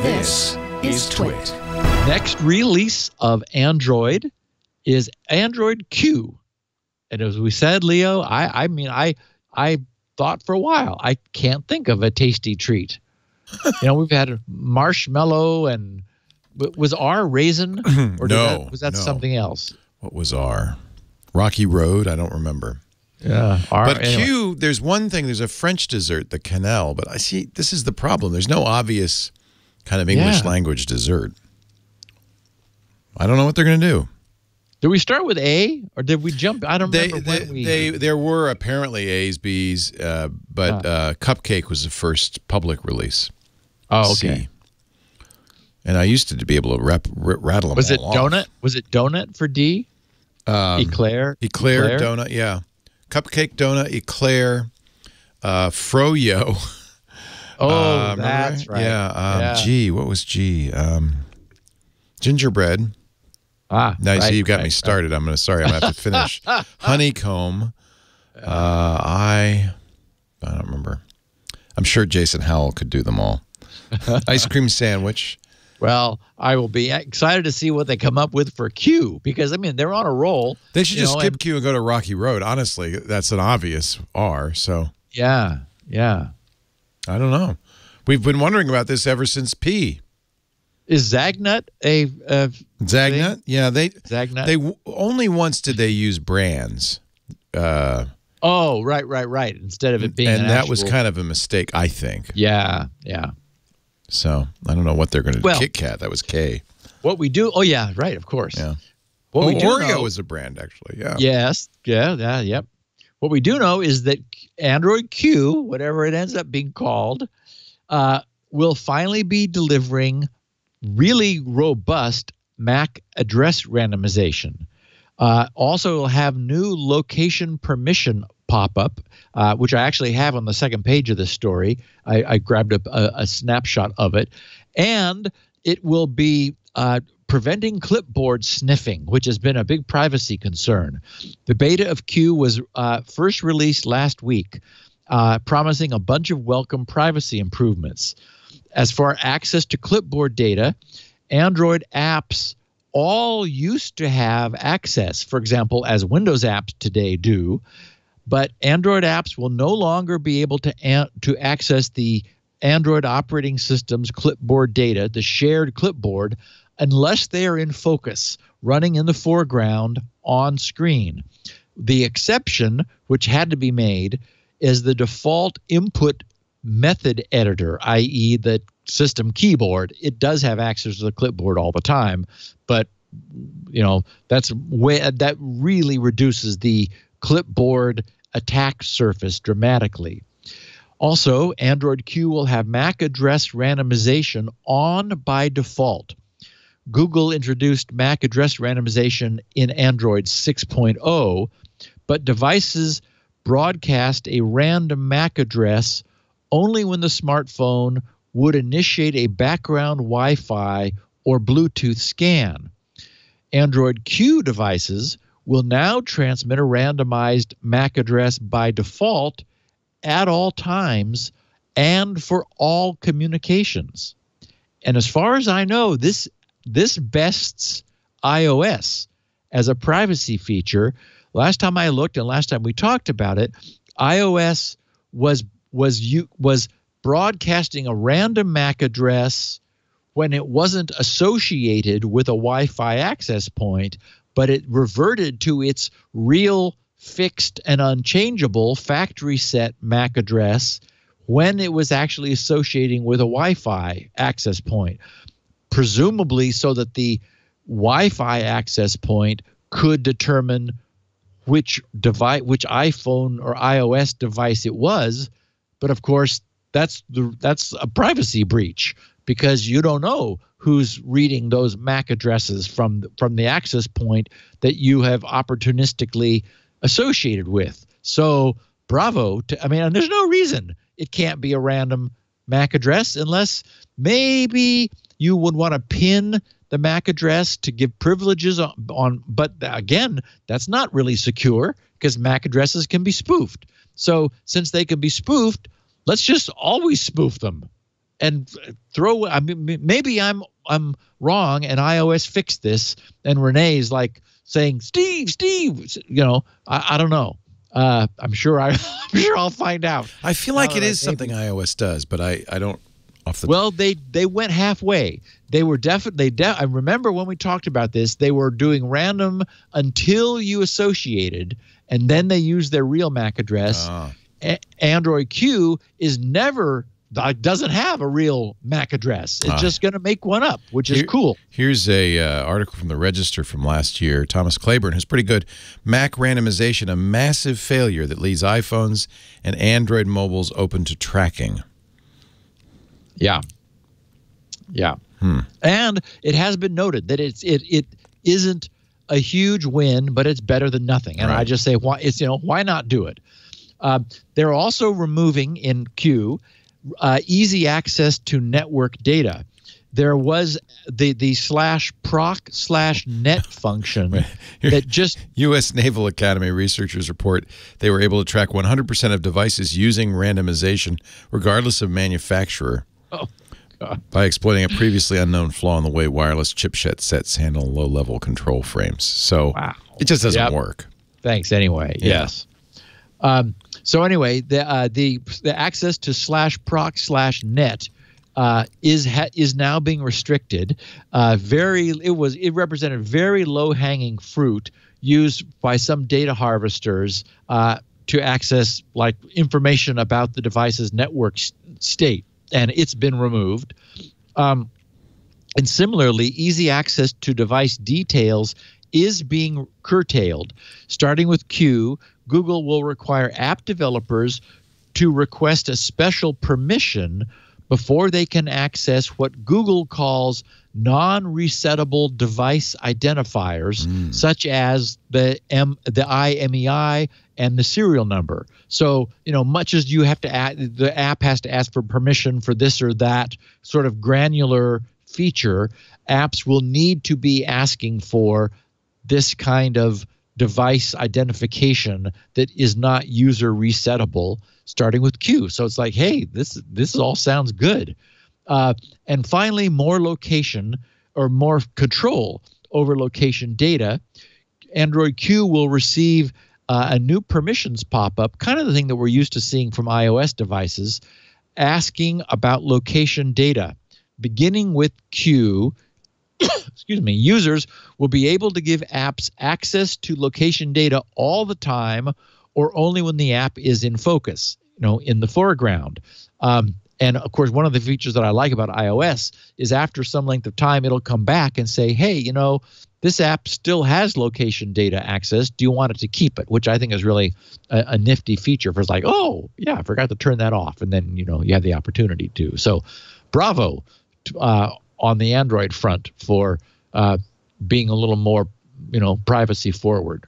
This is TWiT. Next release of Android is Android Q. And as we said, Leo, I thought for a while, I can't think of a tasty treat. We've had marshmallow and was R raisin? Or was that something else? What was R? Rocky Road? I don't remember. Yeah. But anyway. Q, there's one thing. There's a French dessert, the cannelle. But I see this is the problem. There's no obvious kind of English language dessert. I don't know what they're going to do. Did we start with A or did we jump? I don't remember when we... There were apparently A's, B's, but Cupcake was the first public release. Oh, okay. C. And I used to be able to rattle them Was it all donut? off. Was it donut for D? Eclair? Eclair donut, yeah. Cupcake donut, eclair, froyo. Oh, that's right. Yeah. G, what was G? Gingerbread. Now you see, you got me started. I'm going to have to finish. Honeycomb. I don't remember. I'm sure Jason Howell could do them all. Ice cream sandwich. Well, I will be excited to see what they come up with for Q because, they're on a roll. They should just skip Q and go to Rocky Road. Honestly, that's an obvious R. So yeah. I don't know. We've been wondering about this ever since P. Is Zagnut a Zagnut? thing? Yeah, Zagnut. They only once did they use brands. Oh, right. Instead of it being that was kind of a mistake, I think. Yeah. So I don't know what they're going to do. Kit Kat, that was K. What we do? Oh yeah, right. Of course. Yeah. Oreo was a brand actually. Yeah. Yes. Yeah. Yep. What we do know is that Android Q, whatever it ends up being called, will finally be delivering really robust MAC address randomization. Also, will have new location permission pop-up, which I actually have on the second page of this story. I grabbed a snapshot of it. And it will be preventing clipboard sniffing, which has been a big privacy concern. The beta of Q was first released last week, promising a bunch of welcome privacy improvements. As for access to clipboard data, Android apps all used to have access, for example, as Windows apps today do, but Android apps will no longer be able to access the Android operating system's clipboard data, the shared clipboard, unless they are in focus, running in the foreground on screen. The exception, which had to be made, is the default input method editor, i.e. the system keyboard. It does have access to the clipboard all the time, but that really reduces the clipboard attack surface dramatically. Also, Android Q will have MAC address randomization on by default. Google introduced MAC address randomization in Android 6.0, but devices broadcast a random MAC address only when the smartphone would initiate a background Wi-Fi or Bluetooth scan. Android Q devices will now transmit a randomized MAC address by default at all times and for all communications. And as far as I know, this bests iOS as a privacy feature. Last time I looked and last time we talked about it, iOS was broadcasting a random MAC address when it wasn't associated with a Wi-Fi access point, but it reverted to its real fixed and unchangeable factory set MAC address when it was actually associating with a Wi-Fi access point, presumably so that the Wi-Fi access point could determine which device, which iPhone or iOS device it was. But of course, that's a privacy breach because you don't know who's reading those MAC addresses from the access point that you have opportunistically associated with. So bravo. And there's no reason it can't be a random MAC address unless maybe you would want to pin the MAC address to give privileges on. But again, that's not really secure because MAC addresses can be spoofed. So since they can be spoofed, let's just always spoof them. and throw. I mean, maybe I'm wrong, and iOS fixed this, and Renee's like saying, Steve, I don't know. I'm sure I'll find out. I feel like it is something iOS does, but I don't. Well, they went halfway. They were I remember when we talked about this, they were doing random until you associated, and then they used their real MAC address. Android Q doesn't have a real MAC address. It's just going to make one up, which is cool. Here's a article from the Register from last year. Thomas Claiborne has pretty good. MAC randomization, a massive failure that leaves iPhones and Android mobiles open to tracking. Yeah. And it has been noted that it isn't a huge win, but it's better than nothing. And I just say, why not do it? They're also removing in Q easy access to network data. There was the /proc/net function that just U.S. Naval Academy researchers report they were able to track 100% of devices using randomization, regardless of manufacturer. Oh, God. By exploiting a previously unknown flaw in the way wireless chipset sets handle low-level control frames. So it just doesn't work. Thanks anyway. Yeah. Yes. So anyway, the access to /proc/net is now being restricted. It represented very low-hanging fruit used by some data harvesters to access like information about the device's network state. And it's been removed. And similarly, easy access to device details is being curtailed. Starting with Q, Google will require app developers to request a special permission before they can access what Google calls non-resettable device identifiers, such as the IMEI and the serial number. So, much as you have to the app has to ask for permission for this or that sort of granular feature, apps will need to be asking for this kind of device identification that is not user resettable, starting with Q. So it's like, hey, this all sounds good. And finally, more location or more control over location data. Android Q will receive a new permissions pop-up, kind of the thing that we're used to seeing from iOS devices, asking about location data. Beginning with Q, users will be able to give apps access to location data all the time or only when the app is in focus, in the foreground. And of course, one of the features that I like about iOS is after some length of time, it'll come back and say, hey, this app still has location data access. Do you want it to keep it? Which I think is really a nifty feature for it's like, oh, yeah, I forgot to turn that off. And then, you have the opportunity to. So bravo on the Android front for being a little more, privacy forward.